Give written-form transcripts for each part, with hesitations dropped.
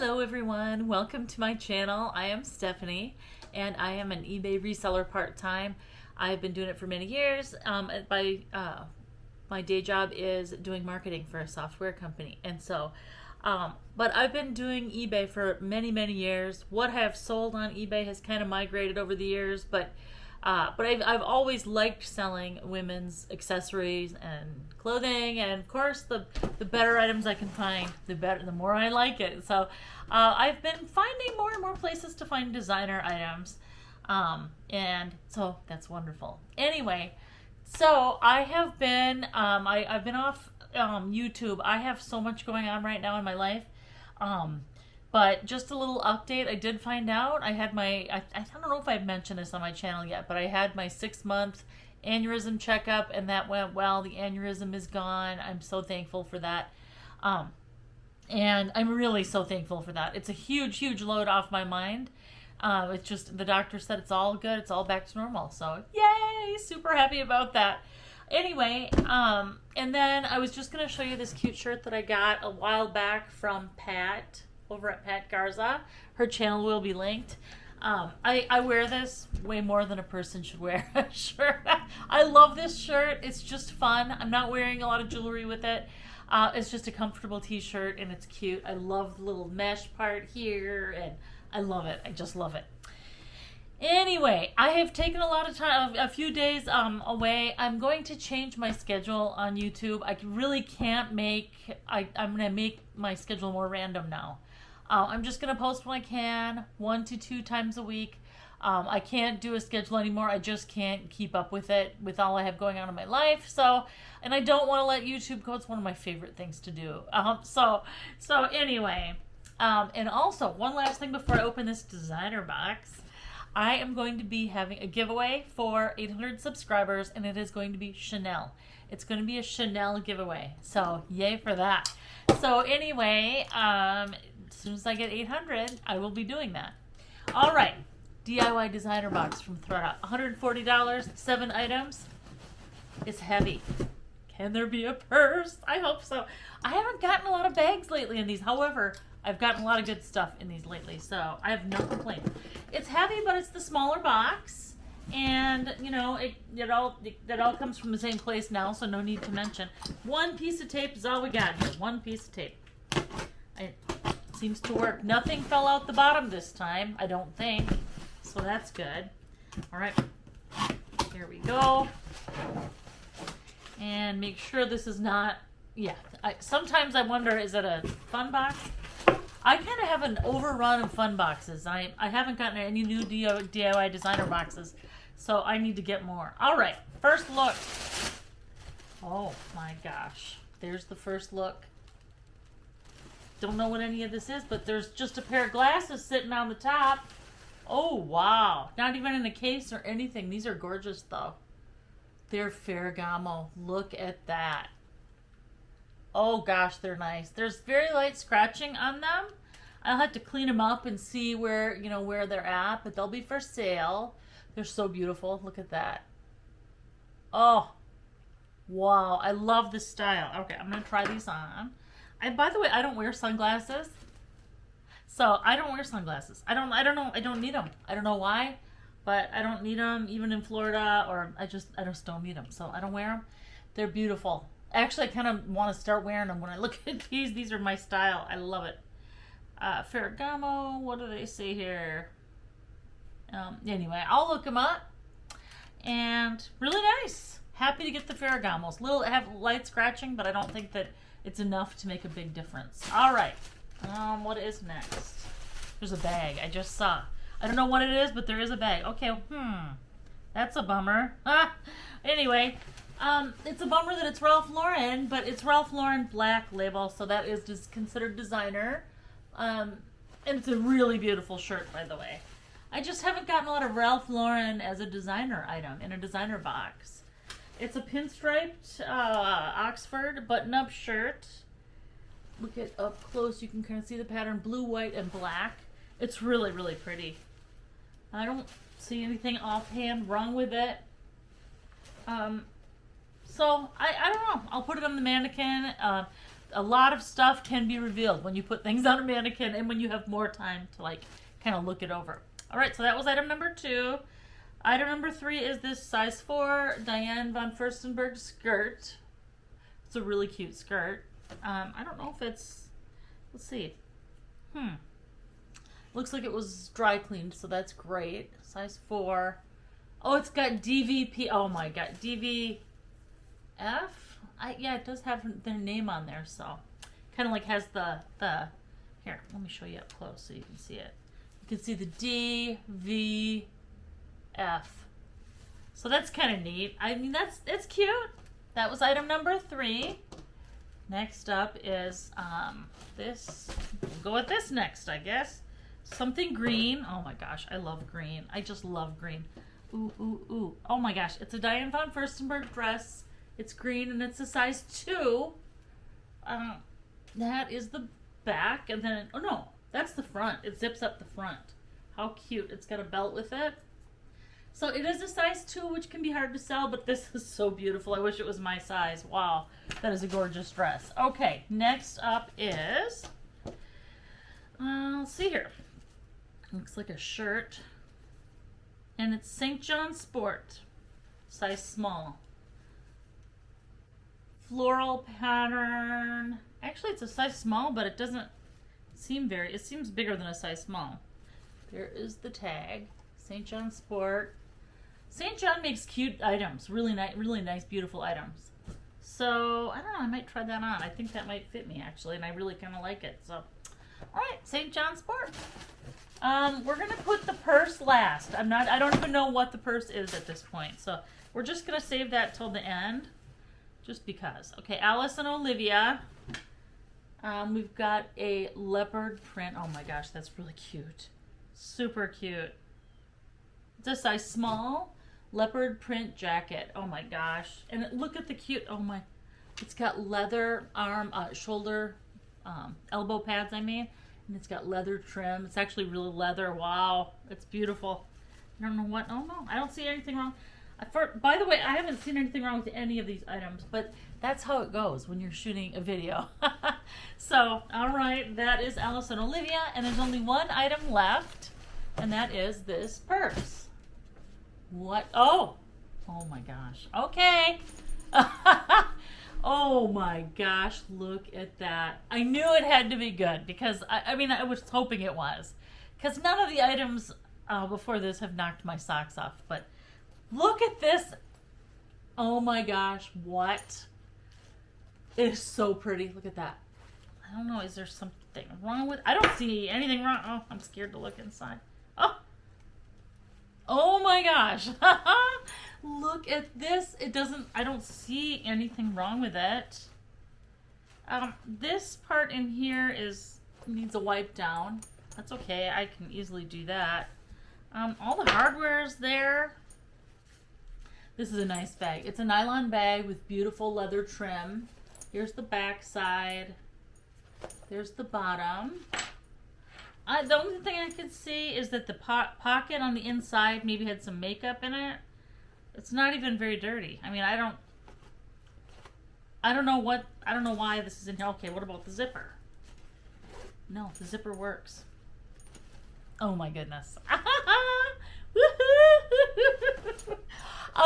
Hello everyone, welcome to my channel. I am Stephanie and I am an eBay reseller part-time. I've been doing it for many years. My day job is doing marketing for a software company, and so but I've been doing eBay for many years. What I have sold on eBay has kind of migrated over the years, but I've always liked selling women's accessories and clothing, and of course the better items I can find, the more I like it. So I've been finding more and more places to find designer items, and so that's wonderful. Anyway, so I have been I've been off YouTube. I have so much going on right now in my life. But just a little update, I did find out I had my, I don't know if I've mentioned this on my channel yet, but I had my 6-month aneurysm checkup and that went well. The aneurysm is gone. I'm so thankful for that. And I'm really so thankful for that. It's a huge load off my mind. It's just, the doctor said it's all good. It's all back to normal. So yay, super happy about that. Anyway, and then I was just going to show you this cute shirt that I got a while back from Pat over at Pat Garza. Her channel will be linked. I wear this way more than a person should wear a shirt. I love this shirt. It's just fun. I'm not wearing a lot of jewelry with it. It's just a comfortable t-shirt and it's cute. I love the little mesh part here and I love it. I just love it. Anyway, I have taken a lot of time, a few days away. I'm going to change my schedule on YouTube. I really can't make, I'm going to make my schedule more random now. I'm just going to post when I can, 1 to 2 times a week. I can't do a schedule anymore. I just can't keep up with it with all I have going on in my life. So, and I don't want to let YouTube go. It's one of my favorite things to do. So anyway, and also one last thing before I open this designer box. I am going to be having a giveaway for 800 subscribers, and it is going to be Chanel. It's going to be a Chanel giveaway. So yay for that. So anyway, as soon as I get 800, I will be doing that. All right, DIY designer box from PRADA, $140, 7 items. It's heavy. Can there be a purse? I hope so. I haven't gotten a lot of bags lately in these. However, I've gotten a lot of good stuff in these lately, so I have no complaints. It's heavy, but it's the smaller box, and you know it all comes from the same place now, so no need to mention. 1 piece of tape is all we got here. 1 piece of tape. It seems to work. Nothing fell out the bottom this time, I don't think, so that's good. All right, here we go, and make sure this is not. Yeah, sometimes I wonder, is it a fun box? I kind of have an overrun of fun boxes. I haven't gotten any new DIY designer boxes, so I need to get more. All right, first look. Oh my gosh, there's the first look. Don't know what any of this is, but there's just a pair of glasses sitting on the top. Oh wow, not even in a case or anything. These are gorgeous though. They're Ferragamo. Look at that. Oh gosh, they're nice. There's very light scratching on them. I'll have to clean them up and see where they're at, but they'll be for sale. They're so beautiful. Look at that. Oh, wow. I love this style. Okay, I'm going to try these on. By the way, I don't wear sunglasses. So I don't wear sunglasses. I don't know. I don't need them. I don't know why, but I don't need them even in Florida, or I just don't need them. So I don't wear them. They're beautiful. Actually, I kind of want to start wearing them when I look at these. These are my style. I love it. Ferragamo, what do they say here? Anyway, I'll look them up. And really nice. Happy to get the Ferragamos. Have light scratching, but I don't think that it's enough to make a big difference. All right. What is next? There's a bag. I just saw. I don't know what it is, but there is a bag. Okay, that's a bummer. Anyway. It's a bummer that it's Ralph Lauren, but it's Ralph Lauren Black Label, so that is just considered designer. And it's a really beautiful shirt, by the way. I just haven't gotten a lot of Ralph Lauren as a designer item in a designer box. It's a pinstriped Oxford button-up shirt. Look at up close, you can kind of see the pattern, blue, white, and black. It's really pretty. I don't see anything offhand wrong with it. So, I don't know. I'll put it on the mannequin. a lot of stuff can be revealed when you put things on a mannequin and when you have more time to like kind of look it over. All right, so that was item number 2. Item number 3 is this size 4 Diane von Furstenberg skirt. It's a really cute skirt. I don't know if it's, let's see. Looks like it was dry cleaned, so that's great. Size 4. Oh, it's got DVP. Oh my god, DVF? Yeah, it does have their name on there, so kind of like has the here, let me show you up close so you can see it. You can see the DVF. So that's kind of neat. I mean, it's cute. That was item number 3. Next up is this. We'll go with this next, I guess. Something green. Oh my gosh, I love green. I just love green. Ooh, ooh, ooh. Oh my gosh, it's a Diane von Furstenberg dress. It's green and it's a size 2. That is the back, and then, oh no, that's the front. It zips up the front. How cute. It's got a belt with it. So it is a size 2, which can be hard to sell, but this is so beautiful. I wish it was my size. Wow, that is a gorgeous dress. Okay, next up is, let's see here. Looks like a shirt. And it's St. John Sport, size small. Floral pattern. Actually, it's a size small, but it doesn't seem it seems bigger than a size small. There is the tag, St. John Sport. St. John makes cute items, really nice, beautiful items. So, I don't know, I might try that on. I think that might fit me, actually, and I really kind of like it. So, all right, St. John Sport. We're gonna put the purse last. I don't even know what the purse is at this point. So we're just gonna save that till the end, just because. Okay, Alice and Olivia. We've got a leopard print. Oh my gosh, that's really cute. Super cute. It's a size small leopard print jacket. Oh my gosh. And look at the cute, oh my, it's got leather shoulder, elbow pads, I mean. And it's got leather trim. It's actually really leather. Wow, it's beautiful. I don't know what, oh no, I don't see anything wrong. By the way, I haven't seen anything wrong with any of these items, but that's how it goes when you're shooting a video. So, all right, that is Alice and Olivia, and there's only one item left, and that is this purse. What? Oh my gosh. Okay. Oh my gosh, look at that. I knew it had to be good because, I mean, I was hoping it was. Because none of the items before this have knocked my socks off. But look at this. Oh my gosh, what? It is so pretty. Look at that. I don't know, is there something wrong with it? I don't see anything wrong. Oh, I'm scared to look inside. Oh my gosh. Look at this. I don't see anything wrong with it. This part in here needs a wipe down. That's okay. I can easily do that. All the hardware is there. This is a nice bag. It's a nylon bag with beautiful leather trim. Here's the back side. There's the bottom. The only thing I could see is that the pocket on the inside maybe had some makeup in it. It's not even very dirty. I mean, I don't know why this is in here. Okay, what about the zipper? No, the zipper works. Oh my goodness.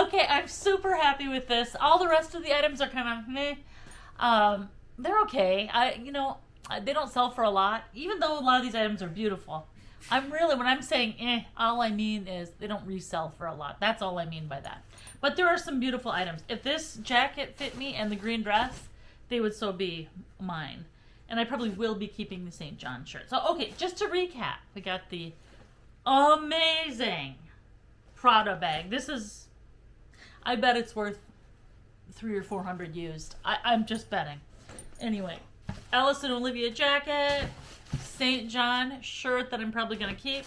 Okay, I'm super happy with this. All the rest of the items are kind of meh. They're okay. They don't sell for a lot, even though a lot of these items are beautiful. When I'm saying all I mean is they don't resell for a lot. That's all I mean by that. But there are some beautiful items. If this jacket fit me and the green dress, they would so be mine. And I probably will be keeping the St. John shirt. So, okay, just to recap, we got the amazing Prada bag. This is, I bet it's worth $300 or $400 used. I'm just betting. Anyway, Alice and Olivia jacket, St. John shirt that I'm probably going to keep,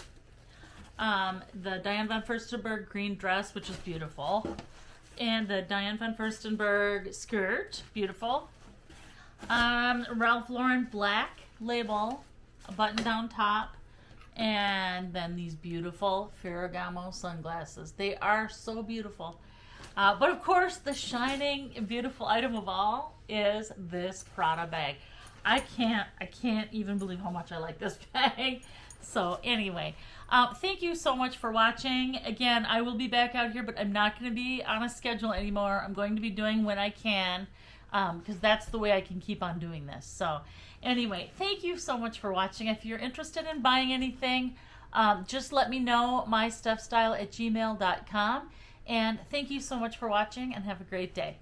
the Diane von Furstenberg green dress, which is beautiful, and the Diane von Furstenberg skirt, beautiful, Ralph Lauren black label, a button-down top, and then these beautiful Ferragamo sunglasses. They are so beautiful. But of course, the shining, beautiful item of all is this Prada bag. I can't even believe how much I like this bag. So anyway, thank you so much for watching. Again, I will be back out here, but I'm not going to be on a schedule anymore. I'm going to be doing when I can, because that's the way I can keep on doing this. So anyway, thank you so much for watching. If you're interested in buying anything, just let me know, mystuffstyle@gmail.com. And thank you so much for watching, and have a great day.